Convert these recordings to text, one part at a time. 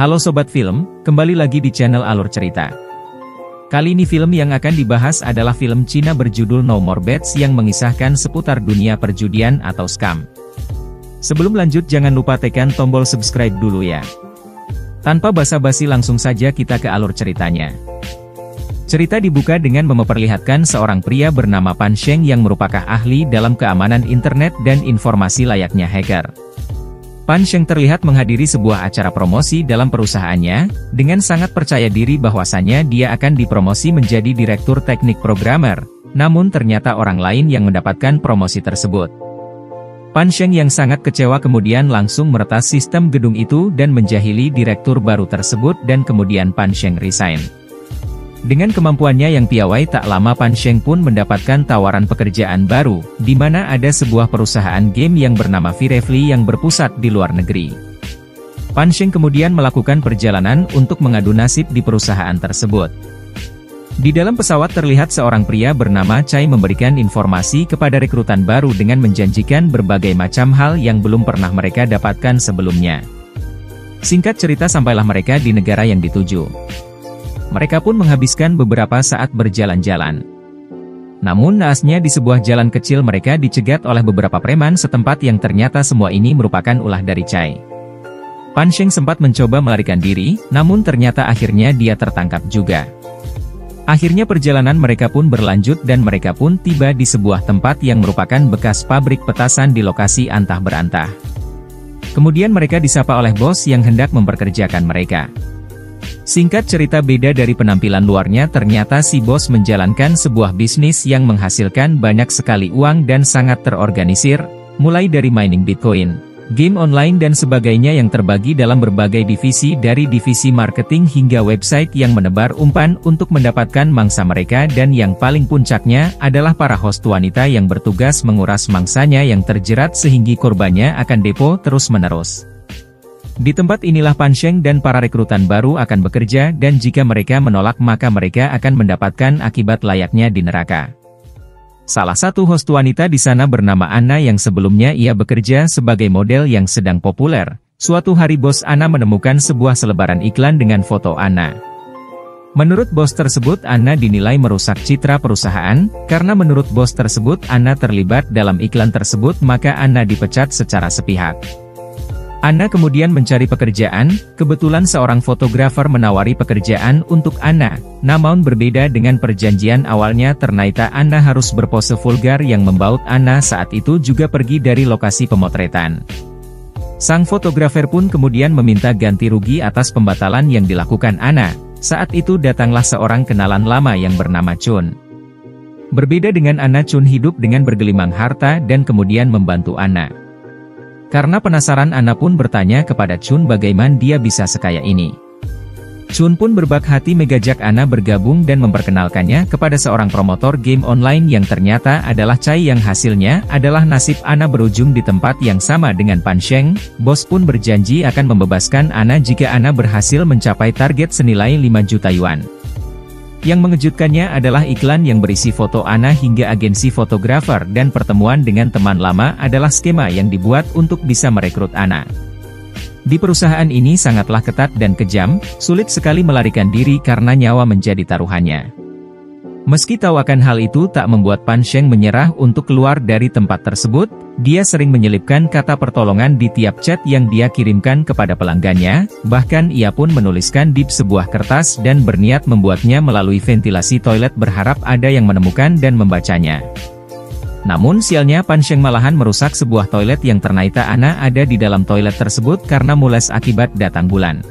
Halo Sobat Film, kembali lagi di channel Alur Cerita. Kali ini film yang akan dibahas adalah film Cina berjudul No More Bets yang mengisahkan seputar dunia perjudian atau scam. Sebelum lanjut jangan lupa tekan tombol subscribe dulu ya. Tanpa basa-basi langsung saja kita ke alur ceritanya. Cerita dibuka dengan memperlihatkan seorang pria bernama Pan Sheng yang merupakan ahli dalam keamanan internet dan informasi layaknya hacker. Pan Sheng terlihat menghadiri sebuah acara promosi dalam perusahaannya, dengan sangat percaya diri bahwasannya dia akan dipromosi menjadi direktur teknik programmer, namun ternyata orang lain yang mendapatkan promosi tersebut. Pan Sheng yang sangat kecewa kemudian langsung meretas sistem gedung itu dan menjahili direktur baru tersebut dan kemudian Pan Sheng resign. Dengan kemampuannya yang piawai tak lama Pan Sheng pun mendapatkan tawaran pekerjaan baru, di mana ada sebuah perusahaan game yang bernama Virevely yang berpusat di luar negeri. Pan Sheng kemudian melakukan perjalanan untuk mengadu nasib di perusahaan tersebut. Di dalam pesawat terlihat seorang pria bernama Chai memberikan informasi kepada rekrutan baru dengan menjanjikan berbagai macam hal yang belum pernah mereka dapatkan sebelumnya. Singkat cerita sampailah mereka di negara yang dituju. Mereka pun menghabiskan beberapa saat berjalan-jalan. Namun naasnya di sebuah jalan kecil mereka dicegat oleh beberapa preman setempat yang ternyata semua ini merupakan ulah dari Chai. Pan Sheng sempat mencoba melarikan diri, namun ternyata akhirnya dia tertangkap juga. Akhirnya perjalanan mereka pun berlanjut dan mereka pun tiba di sebuah tempat yang merupakan bekas pabrik petasan di lokasi antah berantah. Kemudian mereka disapa oleh bos yang hendak memperkerjakan mereka. Singkat cerita beda dari penampilan luarnya ternyata si bos menjalankan sebuah bisnis yang menghasilkan banyak sekali uang dan sangat terorganisir, mulai dari mining Bitcoin, game online dan sebagainya yang terbagi dalam berbagai divisi dari divisi marketing hingga website yang menebar umpan untuk mendapatkan mangsa mereka dan yang paling puncaknya adalah para host wanita yang bertugas menguras mangsanya yang terjerat sehingga korbannya akan depo terus-menerus. Di tempat inilah Pan Sheng dan para rekrutan baru akan bekerja dan jika mereka menolak maka mereka akan mendapatkan akibat layaknya di neraka. Salah satu host wanita di sana bernama Anna yang sebelumnya ia bekerja sebagai model yang sedang populer. Suatu hari bos Anna menemukan sebuah selebaran iklan dengan foto Anna. Menurut bos tersebut Anna dinilai merusak citra perusahaan, karena menurut bos tersebut Anna terlibat dalam iklan tersebut maka Anna dipecat secara sepihak. Anna kemudian mencari pekerjaan, kebetulan seorang fotografer menawari pekerjaan untuk Anna, namun berbeda dengan perjanjian awalnya ternyata Anna harus berpose vulgar yang membaut Anna saat itu juga pergi dari lokasi pemotretan. Sang fotografer pun kemudian meminta ganti rugi atas pembatalan yang dilakukan Anna, saat itu datanglah seorang kenalan lama yang bernama Chun. Berbeda dengan Anna, Chun hidup dengan bergelimang harta dan kemudian membantu Anna. Karena penasaran Anna pun bertanya kepada Chun bagaimana dia bisa sekaya ini. Chun pun berbak hati mengajak Anna bergabung dan memperkenalkannya kepada seorang promotor game online yang ternyata adalah Chai yang hasilnya adalah nasib Anna berujung di tempat yang sama dengan Pan Sheng. Bos pun berjanji akan membebaskan Anna jika Anna berhasil mencapai target senilai 5 juta yuan. Yang mengejutkannya adalah iklan yang berisi foto Anna hingga agensi fotografer dan pertemuan dengan teman lama adalah skema yang dibuat untuk bisa merekrut Anna. Di perusahaan ini sangatlah ketat dan kejam, sulit sekali melarikan diri karena nyawa menjadi taruhannya. Meski tahu akan hal itu tak membuat Pan Sheng menyerah untuk keluar dari tempat tersebut, dia sering menyelipkan kata pertolongan di tiap chat yang dia kirimkan kepada pelanggannya, bahkan ia pun menuliskan di sebuah kertas dan berniat membuatnya melalui ventilasi toilet berharap ada yang menemukan dan membacanya. Namun sialnya Pan Sheng malahan merusak sebuah toilet yang ternyata Anna ada di dalam toilet tersebut karena mules akibat datang bulan.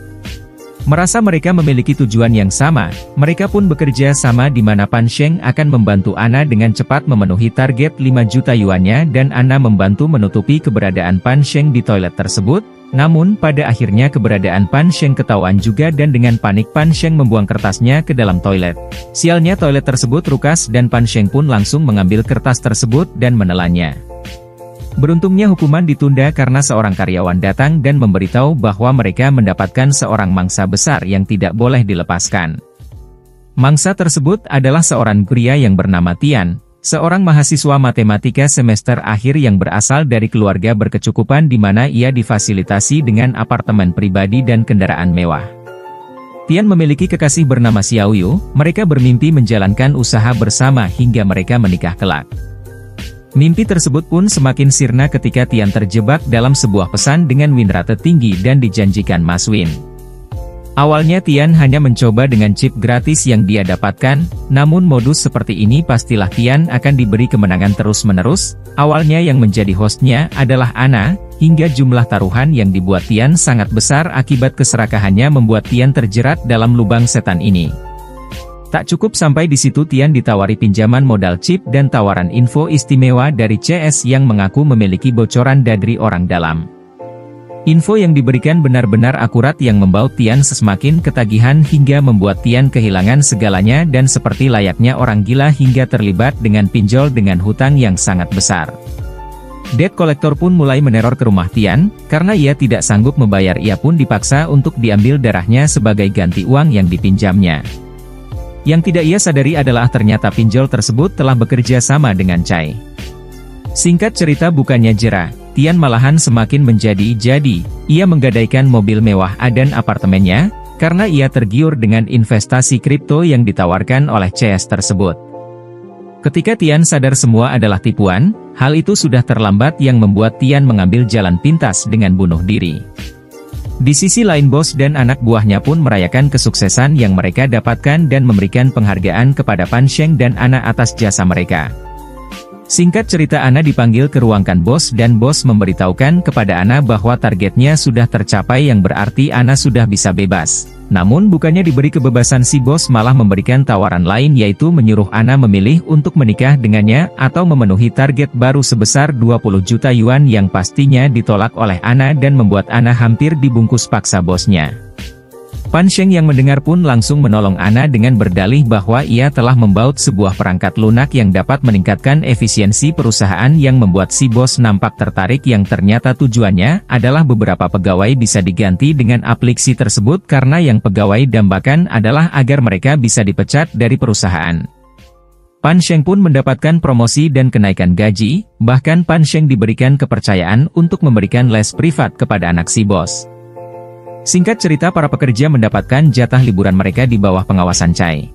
Merasa mereka memiliki tujuan yang sama, mereka pun bekerja sama di mana Pan Sheng akan membantu Anna dengan cepat memenuhi target 5 juta yuannya dan Anna membantu menutupi keberadaan Pan Sheng di toilet tersebut, namun pada akhirnya keberadaan Pan Sheng ketahuan juga dan dengan panik Pan Sheng membuang kertasnya ke dalam toilet. Sialnya toilet tersebut rukas dan Pan Sheng pun langsung mengambil kertas tersebut dan menelannya. Beruntungnya hukuman ditunda karena seorang karyawan datang dan memberitahu bahwa mereka mendapatkan seorang mangsa besar yang tidak boleh dilepaskan. Mangsa tersebut adalah seorang pria yang bernama Tian. seorang mahasiswa matematika semester akhir yang berasal dari keluarga berkecukupan di mana ia difasilitasi dengan apartemen pribadi dan kendaraan mewah. Tian memiliki kekasih bernama Xiao Yu, mereka bermimpi menjalankan usaha bersama hingga mereka menikah kelak. Mimpi tersebut pun semakin sirna ketika Tian terjebak dalam sebuah pesan dengan win rate tinggi dan dijanjikan Mas Win. Awalnya Tian hanya mencoba dengan chip gratis yang dia dapatkan, namun modus seperti ini pastilah Tian akan diberi kemenangan terus-menerus. Awalnya yang menjadi hostnya adalah Ana, hingga jumlah taruhan yang dibuat Tian sangat besar akibat keserakahannya membuat Tian terjerat dalam lubang setan ini. Tak cukup sampai di situ Tian ditawari pinjaman modal chip dan tawaran info istimewa dari CS yang mengaku memiliki bocoran dari orang dalam. Info yang diberikan benar-benar akurat yang membawa Tian semakin ketagihan hingga membuat Tian kehilangan segalanya dan seperti layaknya orang gila hingga terlibat dengan pinjol dengan hutang yang sangat besar. Debt collector pun mulai meneror ke rumah Tian, karena ia tidak sanggup membayar ia pun dipaksa untuk diambil darahnya sebagai ganti uang yang dipinjamnya. Yang tidak ia sadari adalah ternyata pinjol tersebut telah bekerja sama dengan Chai. Singkat cerita bukannya jerah, Tian malahan semakin menjadi-jadi, ia menggadaikan mobil mewah dan apartemennya, karena ia tergiur dengan investasi kripto yang ditawarkan oleh CS tersebut. Ketika Tian sadar semua adalah tipuan, hal itu sudah terlambat yang membuat Tian mengambil jalan pintas dengan bunuh diri. Di sisi lain bos dan anak buahnya pun merayakan kesuksesan yang mereka dapatkan dan memberikan penghargaan kepada Pan Sheng dan Ana atas jasa mereka. Singkat cerita Ana dipanggil ke ruangan bos dan bos memberitahukan kepada Ana bahwa targetnya sudah tercapai yang berarti Ana sudah bisa bebas. Namun bukannya diberi kebebasan si bos malah memberikan tawaran lain yaitu menyuruh Ana memilih untuk menikah dengannya atau memenuhi target baru sebesar 20 juta yuan yang pastinya ditolak oleh Ana dan membuat Ana hampir dibungkus paksa bosnya. Pan Sheng yang mendengar pun langsung menolong Ana dengan berdalih bahwa ia telah membaut sebuah perangkat lunak yang dapat meningkatkan efisiensi perusahaan yang membuat si bos nampak tertarik yang ternyata tujuannya adalah beberapa pegawai bisa diganti dengan aplikasi tersebut karena yang pegawai dambakan adalah agar mereka bisa dipecat dari perusahaan. Pan Sheng pun mendapatkan promosi dan kenaikan gaji, bahkan Pan Sheng diberikan kepercayaan untuk memberikan les privat kepada anak si bos. Singkat cerita para pekerja mendapatkan jatah liburan mereka di bawah pengawasan Chai.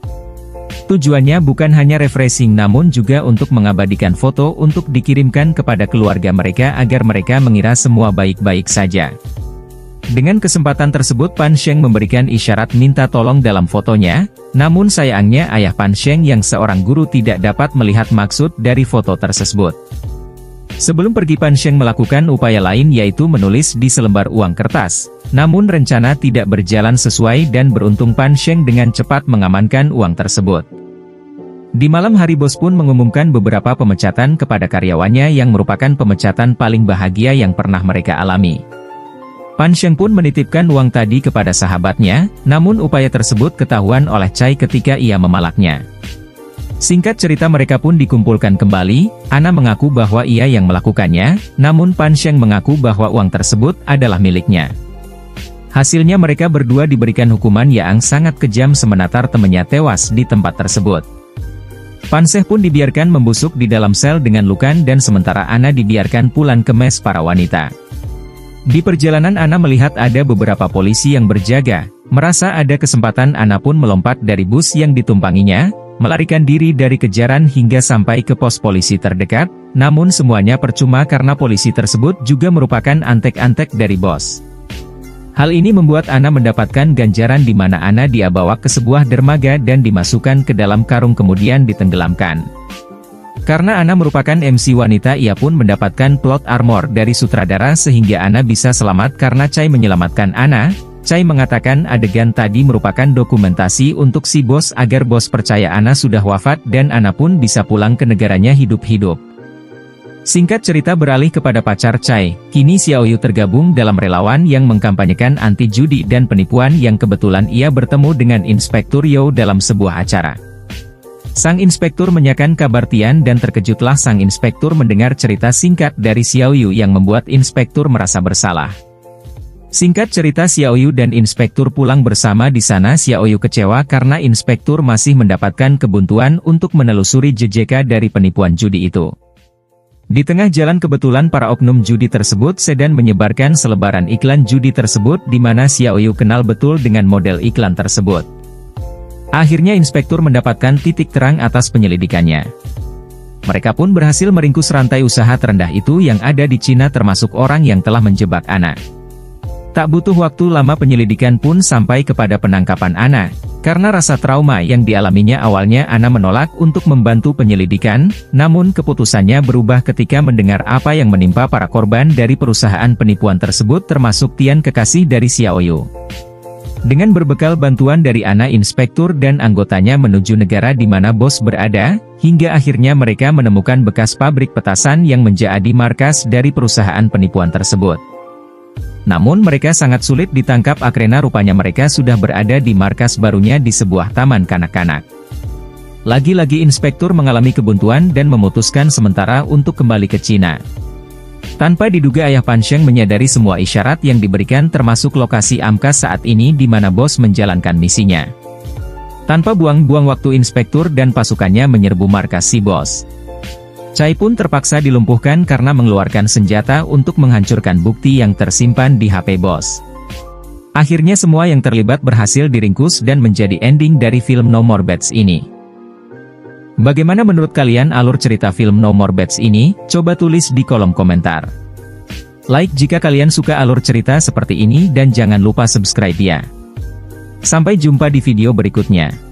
Tujuannya bukan hanya refreshing namun juga untuk mengabadikan foto untuk dikirimkan kepada keluarga mereka agar mereka mengira semua baik-baik saja. Dengan kesempatan tersebut Pan Sheng memberikan isyarat minta tolong dalam fotonya, namun sayangnya ayah Pan Sheng yang seorang guru tidak dapat melihat maksud dari foto tersebut. Sebelum pergi Pan Sheng melakukan upaya lain yaitu menulis di selembar uang kertas, namun rencana tidak berjalan sesuai dan beruntung Pan Sheng dengan cepat mengamankan uang tersebut. Di malam hari bos pun mengumumkan beberapa pemecatan kepada karyawannya yang merupakan pemecatan paling bahagia yang pernah mereka alami. Pan Sheng pun menitipkan uang tadi kepada sahabatnya, namun upaya tersebut ketahuan oleh Chai ketika ia memalaknya. Singkat cerita mereka pun dikumpulkan kembali, Ana mengaku bahwa ia yang melakukannya, namun Pan Sheng mengaku bahwa uang tersebut adalah miliknya. Hasilnya mereka berdua diberikan hukuman yang sangat kejam semenatar temannya tewas di tempat tersebut. Pan Sheng pun dibiarkan membusuk di dalam sel dengan luka dan sementara Ana dibiarkan pulang ke mes para wanita. Di perjalanan Ana melihat ada beberapa polisi yang berjaga, merasa ada kesempatan Ana pun melompat dari bus yang ditumpanginya, melarikan diri dari kejaran hingga sampai ke pos polisi terdekat, namun semuanya percuma karena polisi tersebut juga merupakan antek-antek dari bos. Hal ini membuat Ana mendapatkan ganjaran di mana Ana dibawa ke sebuah dermaga dan dimasukkan ke dalam karung kemudian ditenggelamkan. Karena Ana merupakan MC wanita ia pun mendapatkan plot armor dari sutradara sehingga Ana bisa selamat karena Chai menyelamatkan Ana. Chai mengatakan adegan tadi merupakan dokumentasi untuk si bos agar bos percaya Ana sudah wafat dan Ana pun bisa pulang ke negaranya hidup-hidup. Singkat cerita beralih kepada pacar Chai, kini Xiao Yu tergabung dalam relawan yang mengkampanyekan anti judi dan penipuan yang kebetulan ia bertemu dengan Inspektur Yao dalam sebuah acara. Sang inspektur menyaksikan kabar Tian dan terkejutlah sang inspektur mendengar cerita singkat dari Xiao Yu yang membuat inspektur merasa bersalah. Singkat cerita, Xiaoyu dan inspektur pulang bersama. Di sana Xiaoyu kecewa karena inspektur masih mendapatkan kebuntuan untuk menelusuri jejak dari penipuan judi itu. Di tengah jalan kebetulan para oknum judi tersebut sedang menyebarkan selebaran iklan judi tersebut di mana Xiaoyu kenal betul dengan model iklan tersebut. Akhirnya inspektur mendapatkan titik terang atas penyelidikannya. Mereka pun berhasil meringkus rantai usaha terendah itu yang ada di Cina termasuk orang yang telah menjebak Ana. Tak butuh waktu lama penyelidikan pun sampai kepada penangkapan Ana. Karena rasa trauma yang dialaminya awalnya Ana menolak untuk membantu penyelidikan, namun keputusannya berubah ketika mendengar apa yang menimpa para korban dari perusahaan penipuan tersebut termasuk Tian, kekasih dari Xiaoyu. Dengan berbekal bantuan dari Ana, inspektur dan anggotanya menuju negara di mana bos berada, hingga akhirnya mereka menemukan bekas pabrik petasan yang menjadi markas dari perusahaan penipuan tersebut. Namun mereka sangat sulit ditangkap karena rupanya mereka sudah berada di markas barunya di sebuah taman kanak-kanak. Lagi-lagi inspektur mengalami kebuntuan dan memutuskan sementara untuk kembali ke Cina. Tanpa diduga ayah Pan Sheng menyadari semua isyarat yang diberikan termasuk lokasi Amkas saat ini di mana bos menjalankan misinya. Tanpa buang-buang waktu, inspektur dan pasukannya menyerbu markas si bos. Chai pun terpaksa dilumpuhkan karena mengeluarkan senjata untuk menghancurkan bukti yang tersimpan di HP bos. Akhirnya semua yang terlibat berhasil diringkus dan menjadi ending dari film No More Bets ini. Bagaimana menurut kalian alur cerita film No More Bets ini? Coba tulis di kolom komentar. Like jika kalian suka alur cerita seperti ini dan jangan lupa subscribe ya. Sampai jumpa di video berikutnya.